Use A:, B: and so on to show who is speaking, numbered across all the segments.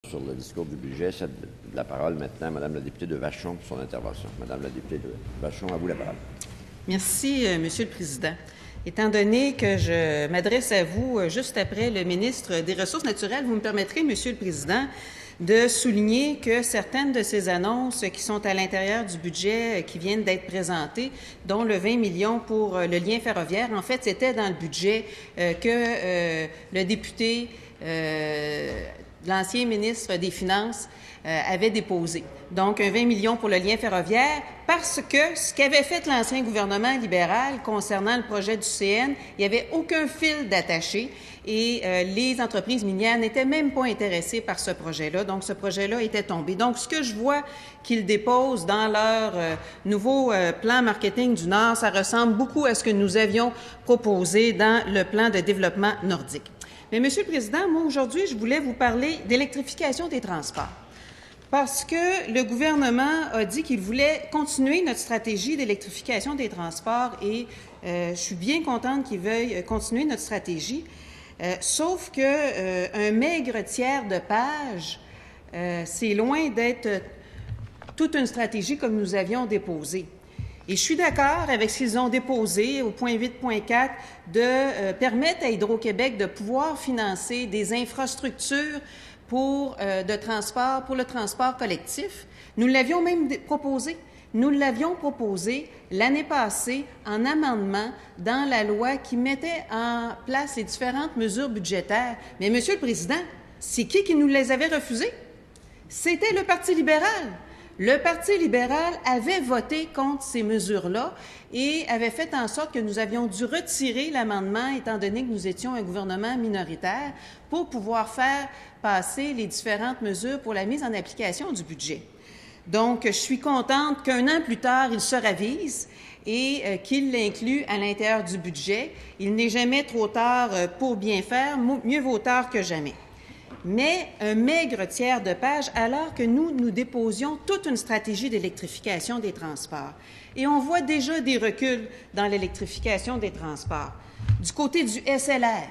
A: Sur le discours du budget, c'est la parole maintenant à Mme la députée de Vachon pour son intervention. Madame la députée de Vachon, à vous la parole.
B: Merci, Monsieur le Président. Étant donné que je m'adresse à vous juste après le ministre des Ressources naturelles, vous me permettrez, Monsieur le Président, de souligner que certaines de ces annonces qui sont à l'intérieur du budget qui viennent d'être présentées, dont le 20 millions pour le lien ferroviaire, en fait, c'était dans le budget que le député, l'ancien ministre des Finances, avait déposé. Donc, un 20 millions pour le lien ferroviaire, parce que ce qu'avait fait l'ancien gouvernement libéral concernant le projet du CN, il n'y avait aucun fil d'attaché et les entreprises minières n'étaient même pas intéressées par ce projet-là. Donc, ce projet-là était tombé. Donc, ce que je vois qu'ils déposent dans leur nouveau plan marketing du Nord, ça ressemble beaucoup à ce que nous avions proposé dans le plan de développement nordique. Mais, Monsieur le Président, moi, aujourd'hui, je voulais vous parler d'électrification des transports. Parce que le gouvernement a dit qu'il voulait continuer notre stratégie d'électrification des transports et je suis bien contente qu'il veuille continuer notre stratégie, sauf que un maigre tiers de page, c'est loin d'être toute une stratégie comme nous avions déposé. Et je suis d'accord avec ce qu'ils ont déposé au point 8.4 de permettre à Hydro-Québec de pouvoir financer des infrastructures pour le transport collectif. Nous l'avions même proposé. Nous l'avions proposé l'année passée en amendement dans la loi qui mettait en place les différentes mesures budgétaires. Mais, Monsieur le Président, c'est qui nous les avait refusées? C'était le Parti libéral. Le Parti libéral avait voté contre ces mesures-là et avait fait en sorte que nous avions dû retirer l'amendement, étant donné que nous étions un gouvernement minoritaire, pour pouvoir faire passer les différentes mesures pour la mise en application du budget. Donc, je suis contente qu'un an plus tard, il se ravise et qu'il l'inclut à l'intérieur du budget. Il n'est jamais trop tard pour bien faire, mieux vaut tard que jamais. Mais un maigre tiers de page alors que nous déposions toute une stratégie d'électrification des transports. Et on voit déjà des reculs dans l'électrification des transports. Du côté du SLR,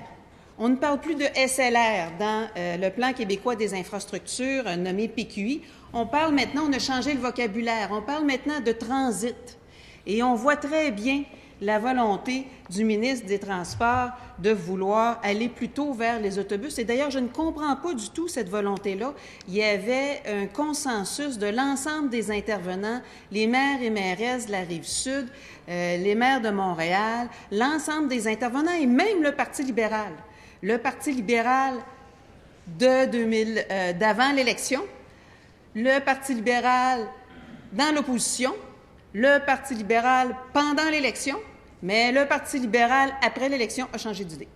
B: on ne parle plus de SLR dans le plan québécois des infrastructures nommé PQI. On parle maintenant, on a changé le vocabulaire, on parle maintenant de transit. Et on voit très bien la volonté du ministre des Transports de vouloir aller plutôt vers les autobus. Et d'ailleurs, je ne comprends pas du tout cette volonté-là. Il y avait un consensus de l'ensemble des intervenants, les maires et mairesses de la Rive-Sud, les maires de Montréal, l'ensemble des intervenants et même le Parti libéral. Le Parti libéral d'avant l'élection, le Parti libéral dans l'opposition, le Parti libéral pendant l'élection, mais le Parti libéral après l'élection a changé d'idée.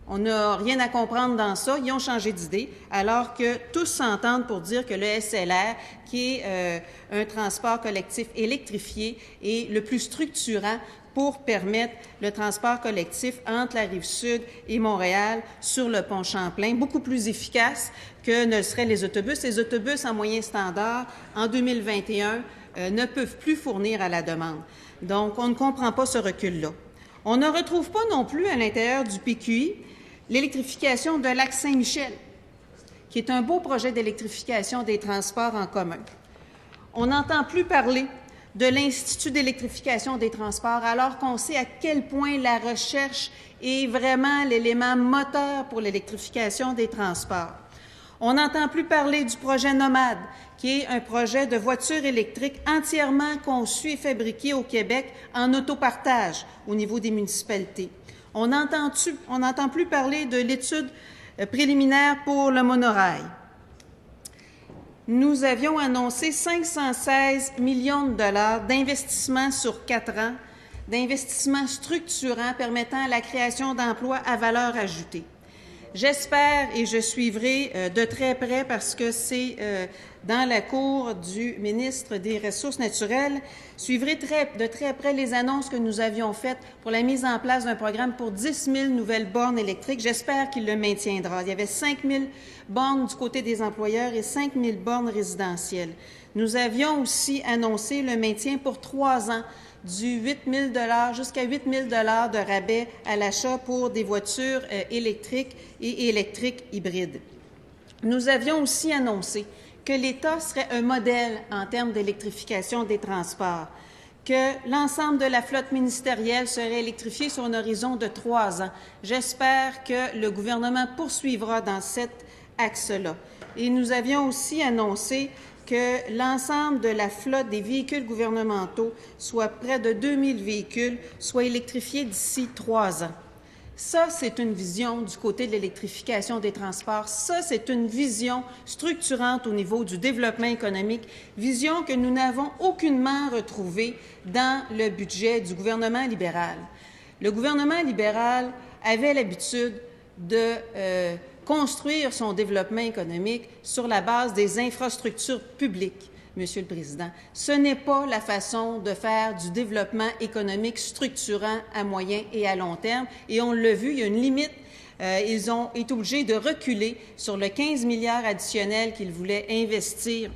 B: On n'a rien à comprendre dans ça. Ils ont changé d'idée, alors que tous s'entendent pour dire que le SLR, qui est un transport collectif électrifié, est le plus structurant pour permettre le transport collectif entre la Rive-Sud et Montréal sur le pont Champlain, beaucoup plus efficace que ne seraient les autobus. Les autobus en moyen standard, en 2021, ne peuvent plus fournir à la demande. Donc, on ne comprend pas ce recul-là. On ne retrouve pas non plus à l'intérieur du PQI l'électrification de Lac-Saint-Michel, qui est un beau projet d'électrification des transports en commun. On n'entend plus parler de l'Institut d'électrification des transports, alors qu'on sait à quel point la recherche est vraiment l'élément moteur pour l'électrification des transports. On n'entend plus parler du projet Nomade, qui est un projet de voitures électriques entièrement conçu et fabriqué au Québec en autopartage au niveau des municipalités. On n'entend plus parler de l'étude préliminaire pour le monorail. Nous avions annoncé 516 millions de dollars d'investissements sur 4 ans, d'investissements structurants permettant la création d'emplois à valeur ajoutée. J'espère et je suivrai de très près, parce que c'est dans la cour du ministre des Ressources naturelles, suivrai de très près les annonces que nous avions faites pour la mise en place d'un programme pour 10 000 nouvelles bornes électriques. J'espère qu'il le maintiendra. Il y avait 5 000 bornes du côté des employeurs et 5 000 bornes résidentielles. Nous avions aussi annoncé le maintien pour 3 ans du 8 000 jusqu'à 8 000 de rabais à l'achat pour des voitures électriques et électriques hybrides. Nous avions aussi annoncé que l'État serait un modèle en termes d'électrification des transports, que l'ensemble de la flotte ministérielle serait électrifiée sur un horizon de 3 ans. J'espère que le gouvernement poursuivra dans cet axe-là. Et nous avions aussi annoncé que l'ensemble de la flotte des véhicules gouvernementaux, soit près de 2000 véhicules, soit électrifiés d'ici 3 ans. Ça, c'est une vision du côté de l'électrification des transports. Ça, c'est une vision structurante au niveau du développement économique, vision que nous n'avons aucunement retrouvée dans le budget du gouvernement libéral. Le gouvernement libéral avait l'habitude de construire son développement économique sur la base des infrastructures publiques. Monsieur le Président, ce n'est pas la façon de faire du développement économique structurant à moyen et à long terme. Et on l'a vu, il y a une limite. Ils ont été obligés de reculer sur le 15 milliards additionnels qu'ils voulaient investir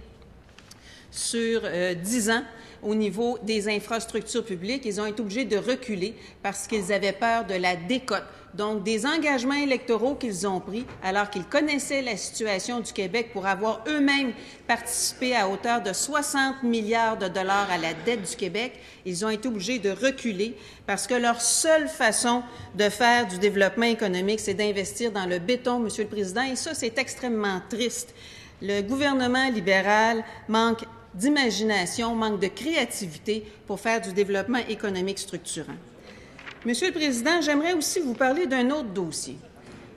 B: sur 10 ans au niveau des infrastructures publiques. Ils ont été obligés de reculer parce qu'ils avaient peur de la décote. Donc, des engagements électoraux qu'ils ont pris alors qu'ils connaissaient la situation du Québec pour avoir eux-mêmes participé à hauteur de 60 milliards de dollars à la dette du Québec, ils ont été obligés de reculer parce que leur seule façon de faire du développement économique, c'est d'investir dans le béton, Monsieur le Président, et ça, c'est extrêmement triste. Le gouvernement libéral manque d'imagination, manque de créativité pour faire du développement économique structurant. Monsieur le Président, j'aimerais aussi vous parler d'un autre dossier,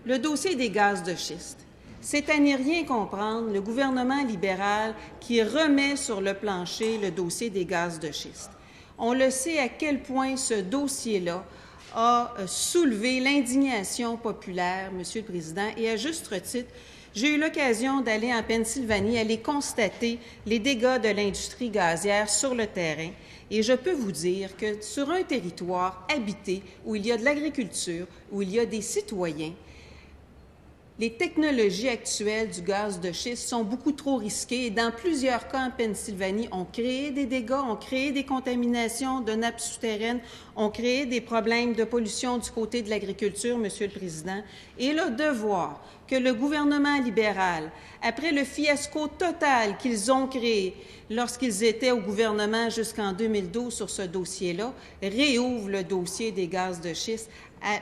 B: le dossier des gaz de schiste. C'est à n'y rien comprendre le gouvernement libéral qui remet sur le plancher le dossier des gaz de schiste. On le sait à quel point ce dossier-là a soulevé l'indignation populaire, Monsieur le Président, et à juste titre, j'ai eu l'occasion d'aller en Pennsylvanie, aller constater les dégâts de l'industrie gazière sur le terrain. Et je peux vous dire que sur un territoire habité, où il y a de l'agriculture, où il y a des citoyens, les technologies actuelles du gaz de schiste sont beaucoup trop risquées et dans plusieurs cas en Pennsylvanie, ont créé des dégâts, ont créé des contaminations de nappes souterraines, ont créé des problèmes de pollution du côté de l'agriculture, Monsieur le Président. Et le devoir que le gouvernement libéral, après le fiasco total qu'ils ont créé lorsqu'ils étaient au gouvernement jusqu'en 2012 sur ce dossier-là, réouvre le dossier des gaz de schiste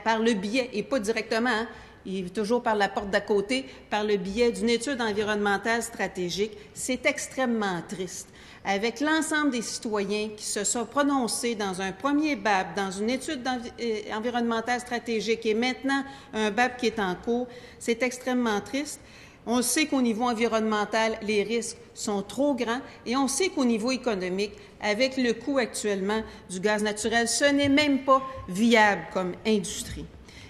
B: par le biais, et pas directement, il est toujours par la porte d'à côté, par le biais d'une étude environnementale stratégique. C'est extrêmement triste. Avec l'ensemble des citoyens qui se sont prononcés dans un premier BAP, dans une étude environnementale stratégique et maintenant un BAP qui est en cours, c'est extrêmement triste. On sait qu'au niveau environnemental, les risques sont trop grands et on sait qu'au niveau économique, avec le coût actuellement du gaz naturel, ce n'est même pas viable comme industrie.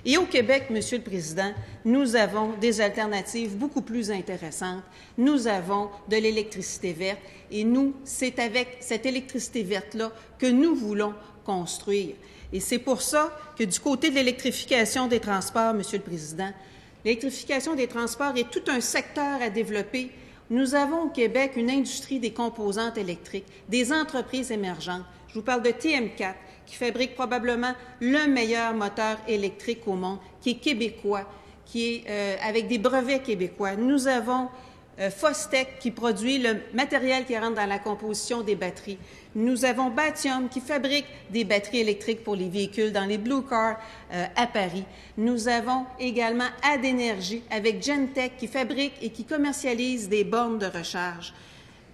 B: Et au Québec, Monsieur le Président, nous avons des alternatives beaucoup plus intéressantes. Nous avons de l'électricité verte et nous, c'est avec cette électricité verte-là que nous voulons construire. Et c'est pour ça que du côté de l'électrification des transports, Monsieur le Président, l'électrification des transports est tout un secteur à développer. Nous avons au Québec une industrie des composantes électriques, des entreprises émergentes. Je vous parle de TM4, qui fabrique probablement le meilleur moteur électrique au monde, qui est québécois, qui est avec des brevets québécois. Nous avons Fostec qui produit le matériel qui rentre dans la composition des batteries. Nous avons Batium qui fabrique des batteries électriques pour les véhicules dans les Blue Cars à Paris. Nous avons également Adénergie avec Gentech qui fabrique et qui commercialise des bornes de recharge.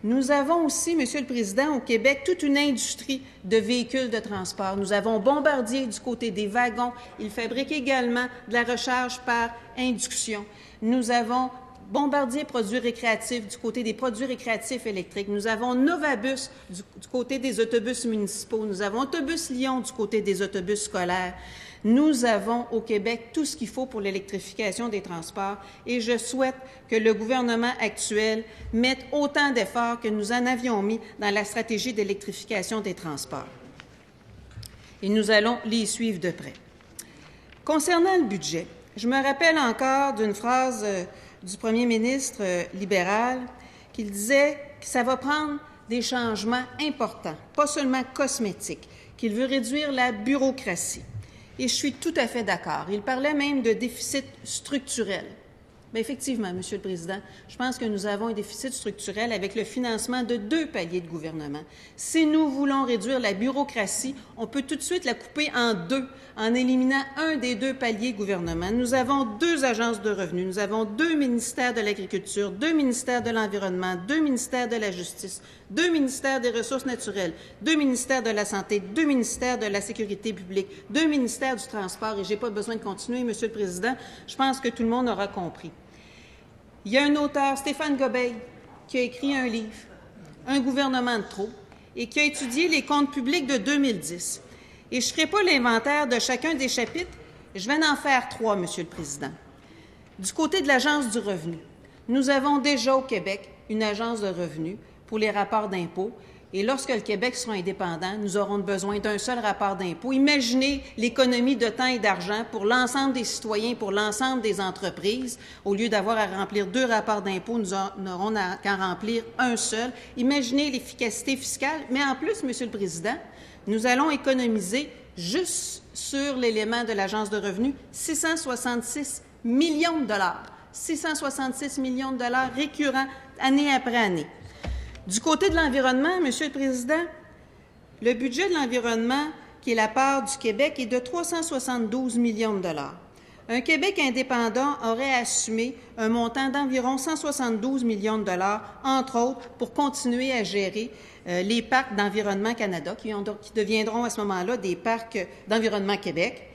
B: Nous avons aussi, Monsieur le Président, au Québec, toute une industrie de véhicules de transport. Nous avons Bombardier du côté des wagons. Il fabrique également de la recharge par induction. Nous avons Bombardier Produits récréatifs du côté des produits récréatifs électriques. Nous avons Novabus du côté des autobus municipaux. Nous avons Autobus Lyon du côté des autobus scolaires. Nous avons au Québec tout ce qu'il faut pour l'électrification des transports et je souhaite que le gouvernement actuel mette autant d'efforts que nous en avions mis dans la stratégie d'électrification des transports. Et nous allons les suivre de près. Concernant le budget, je me rappelle encore d'une phrase du premier ministre libéral qui disait que ça va prendre des changements importants, pas seulement cosmétiques, qu'il veut réduire la bureaucratie. Et je suis tout à fait d'accord. Il parlait même de déficit structurel. Bien, effectivement, Monsieur le Président, je pense que nous avons un déficit structurel avec le financement de 2 paliers de gouvernement. Si nous voulons réduire la bureaucratie, on peut tout de suite la couper en 2, en éliminant un des 2 paliers de gouvernement. Nous avons 2 agences de revenus, nous avons 2 ministères de l'Agriculture, 2 ministères de l'Environnement, 2 ministères de la Justice, 2 ministères des Ressources naturelles, 2 ministères de la Santé, 2 ministères de la Sécurité publique, 2 ministères du Transport, et je n'ai pas besoin de continuer, Monsieur le Président, je pense que tout le monde aura compris. Il y a un auteur, Stéphane Gobeil, qui a écrit un livre, Un gouvernement de trop, et qui a étudié les comptes publics de 2010. Et je ne ferai pas l'inventaire de chacun des chapitres, je vais en faire 3, Monsieur le Président. Du côté de l'Agence du revenu, nous avons déjà au Québec une agence de revenus pour les rapports d'impôts. Et lorsque le Québec sera indépendant, nous aurons besoin d'un seul rapport d'impôt. Imaginez l'économie de temps et d'argent pour l'ensemble des citoyens, pour l'ensemble des entreprises. Au lieu d'avoir à remplir 2 rapports d'impôt, nous n'aurons qu'à remplir un seul. Imaginez l'efficacité fiscale. Mais en plus, Monsieur le Président, nous allons économiser juste sur l'élément de l'Agence de revenus 666 millions de dollars. 666 millions de dollars récurrents année après année. Du côté de l'environnement, Monsieur le Président, le budget de l'environnement, qui est la part du Québec, est de 372 millions de dollars. Un Québec indépendant aurait assumé un montant d'environ 172 millions de dollars, entre autres, pour continuer à gérer les parcs d'Environnement Canada, qui deviendront à ce moment-là des parcs d'Environnement Québec.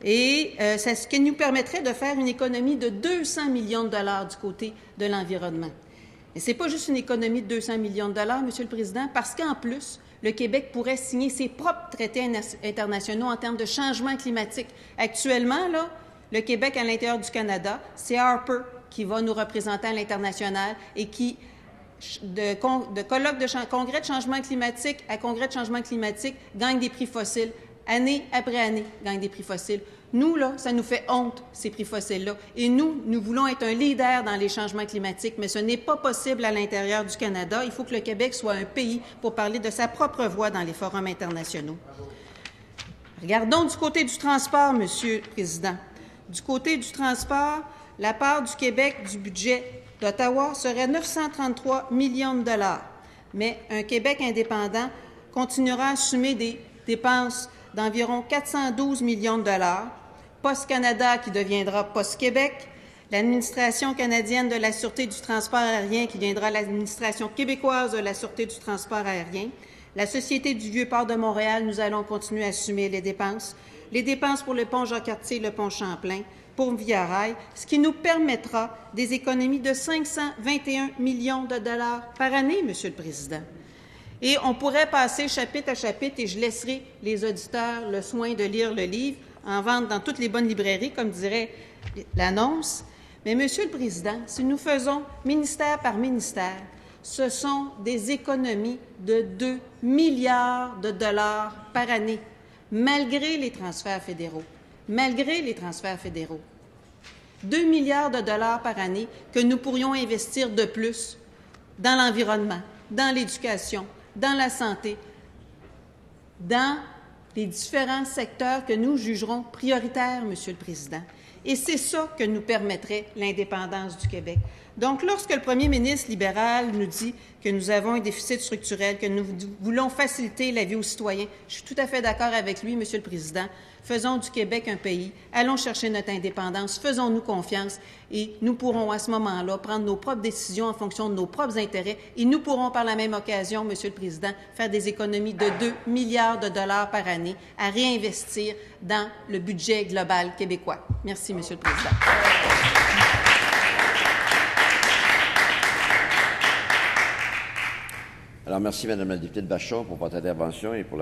B: Et c'est ce qui nous permettrait de faire une économie de 200 millions de dollars du côté de l'environnement. Et ce n'est pas juste une économie de 200 millions de dollars, Monsieur le Président, parce qu'en plus, le Québec pourrait signer ses propres traités internationaux en termes de changement climatique. Actuellement, là, le Québec à l'intérieur du Canada, c'est Harper qui va nous représenter à l'international et qui, de congrès de changement climatique à congrès de changement climatique, gagne des prix fossiles. Année après année, gagne des prix fossiles. Nous, là, ça nous fait honte, ces prix fossiles-là. Et nous voulons être un leader dans les changements climatiques, mais ce n'est pas possible à l'intérieur du Canada. Il faut que le Québec soit un pays pour parler de sa propre voix dans les forums internationaux. Regardons du côté du transport, Monsieur le Président. Du côté du transport, la part du Québec du budget d'Ottawa serait 933 millions de dollars. Mais un Québec indépendant continuera à assumer des dépenses d'environ 412 millions de dollars, Post Canada qui deviendra Post Québec, l'Administration canadienne de la Sûreté du transport aérien qui deviendra l'Administration québécoise de la Sûreté du transport aérien, la Société du Vieux-Port de Montréal, nous allons continuer à assumer les dépenses pour le pont Jacques-Cartier et le pont Champlain, pour Via Rail, ce qui nous permettra des économies de 521 millions de dollars par année, Monsieur le Président. Et on pourrait passer chapitre à chapitre, et je laisserai les auditeurs le soin de lire le livre, en vente dans toutes les bonnes librairies, comme dirait l'annonce. Mais, Monsieur le Président, si nous faisons ministère par ministère, ce sont des économies de 2 milliards de dollars par année, malgré les transferts fédéraux. Malgré les transferts fédéraux. 2 milliards de dollars par année que nous pourrions investir de plus dans l'environnement, dans l'éducation, dans la santé, dans les différents secteurs que nous jugerons prioritaires, Monsieur le Président. Et c'est ça que nous permettrait l'indépendance du Québec. Donc, lorsque le premier ministre libéral nous dit que nous avons un déficit structurel, que nous voulons faciliter la vie aux citoyens, je suis tout à fait d'accord avec lui, Monsieur le Président. Faisons du Québec un pays, allons chercher notre indépendance, faisons-nous confiance et nous pourrons à ce moment-là prendre nos propres décisions en fonction de nos propres intérêts et nous pourrons par la même occasion, Monsieur le Président, faire des économies de 2 milliards de dollars par année à réinvestir dans le budget global québécois. Merci, Monsieur le Président.
A: Alors, merci, Madame la députée de Vachon, pour votre intervention et pour la